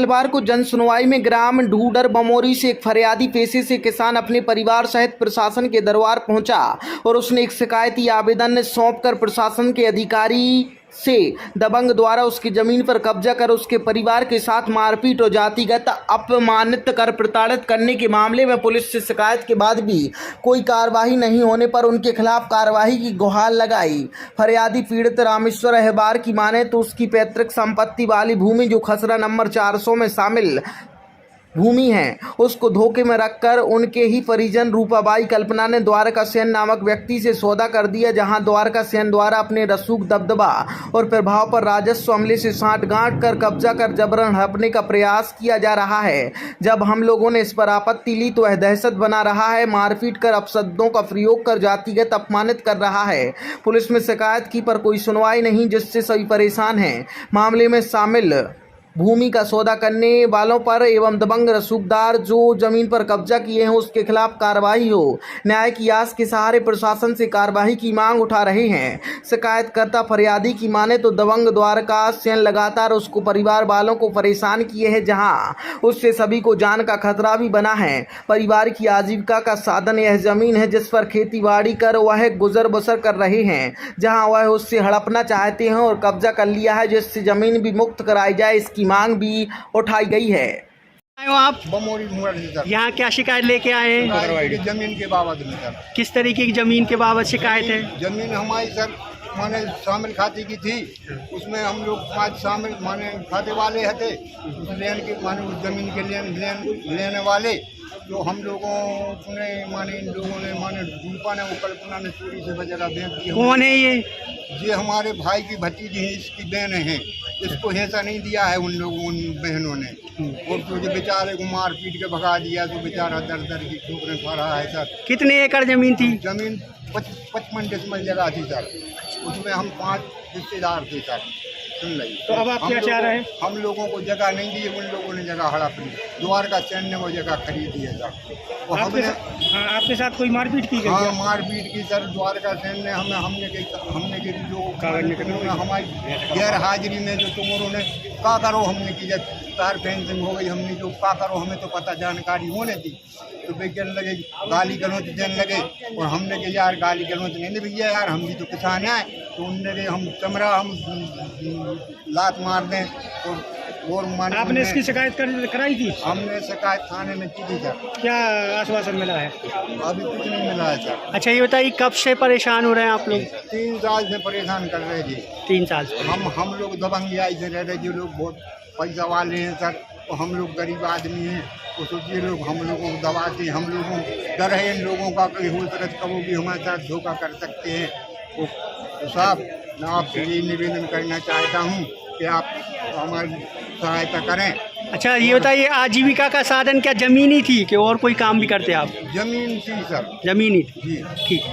मंगलवार को जन सुनवाई में ग्राम ढूडर बमोरी से एक फरियादी पेशे से किसान अपने परिवार सहित प्रशासन के दरबार पहुंचा और उसने एक शिकायती आवेदन सौंपकर प्रशासन के अधिकारी से दबंग द्वारा उसकी जमीन पर कब्जा कर उसके परिवार के साथ मारपीट और जातिगत अपमानित कर प्रताड़ित करने के मामले में पुलिस से शिकायत के बाद भी कोई कार्रवाई नहीं होने पर उनके खिलाफ कार्रवाई की गुहार लगाई। फरियादी पीड़ित रामेश्वर अहबार की माने तो उसकी पैतृक संपत्ति वाली भूमि जो खसरा नंबर 400 में शामिल भूमि है उसको धोखे में रखकर उनके ही परिजन रूपाबाई कल्पना ने द्वारका सेन नामक व्यक्ति से सौदा कर दिया, जहां द्वारका सेन द्वारा अपने रसूख दबदबा और प्रभाव पर राजस्व अमले से साँठ-गांठ कर कब्जा कर जबरन हड़पने का प्रयास किया जा रहा है। जब हम लोगों ने इस पर आपत्ति ली तो वह दहशत बना रहा है, मारपीट कर अपशब्दों का प्रयोग कर जातिगत अपमानित कर रहा है। पुलिस में शिकायत की पर कोई सुनवाई नहीं, जिससे सभी परेशान हैं। मामले में शामिल भूमि का सौदा करने वालों पर एवं दबंग रसूखदार जो जमीन पर कब्जा किए हैं उसके खिलाफ कार्रवाई हो। न्याय की आस के सहारे प्रशासन से कार्रवाई की मांग उठा रहे हैं। शिकायतकर्ता फरियादी की माने तो दबंग द्वारका सेन लगातार उसको परिवार वालों को परेशान किए हैं, जहां उससे सभी को जान का खतरा भी बना है। परिवार की आजीविका का साधन यह जमीन है जिस पर खेती बाड़ी कर वह गुजर बसर कर रहे हैं, जहां वह उससे हड़पना चाहते हैं और कब्जा कर लिया है, जिससे जमीन भी मुक्त कराई जाए इसकी मांग भी उठाई गई है। आप बमोरी यहाँ क्या शिकायत लेके आए हैं? जमीन के बाबत में सर। किस तरीके की जमीन के बाबत शिकायत है? जमीन हमारी सर माने शामिल खाते की थी, उसमें हम लोग 5 शामिल माने खाते वाले थे, उस लेन के माने उस जमीन के लेने वाले जो हम लोगों ने माने इन लोगों ने माने रूपा ने वो कल्पना ने चोरी से वजह बेच दी। कौन है ये? ये हमारे भाई की भतीजी है, इसकी बहन है। इसको हिस्सा नहीं दिया है उन लोगों उन बहनों ने, और तो जो बेचारे को मार पीट के भगा दिया तो बेचारा दर दर की ठोकरें खा रहा है सर। कितने एकड़ जमीन थी? जमीन 55 डेसिमल जगह थी सर, उसमें हम 5 रिश्तेदार थे सर। सुन ली। तो अब आप क्या चाह रहे हैं? हम लोगों को जगह नहीं दी, उन लोगों ने जगह हड़प ली। द्वारका सेन ने वो जगह खरीदी है सर। तो आपके साथ कोई मारपीट की गई? हाँ, मारपीट की सर। द्वारका सेन ने हमने के जो हमारी गैर हाजिरी में जो तुमों ने का करो हमने की, जब तार फेंसिंग हो गई हमने जो का करो हमें तो पता जानकारी होने दी, तो वे कहने लगे गाली गलौज देने लगे, और हमने कहा यार गाली गलौज नहीं दे भैया यार, हम भी तो किसान हैं। तो उनने हम चमड़ा हम लात मार दें और मान। आपने इसकी शिकायत कराई थी? हमने शिकायत थाने में की थी सर। क्या आश्वासन मिला है? अभी कुछ नहीं मिला है सर। अच्छा ये बताइए कब से परेशान हो रहे हैं आप लोग? 3 साल से परेशान कर रहे थे। 3 साल से? हम लोग दबंगियाई से रह रहे, जो लोग बहुत पैसा वाले हैं सर, तो हम लोग गरीब आदमी हैं, तो सोचिए लोग हम लोगों को दबाते, हम लोगों डर है इन लोगों का कहीं हो सकता कभी भी हमारे साथ धोखा कर सकते हैं। तो साहब मैं आपसे ये निवेदन करना चाहता हूँ कि आप हमारी सहायता करें। अच्छा ये बताइए आजीविका का साधन क्या जमीन ही थी कि और कोई काम भी करते आप? जमीन थी सर। जमीन ही थी? जी ठीक।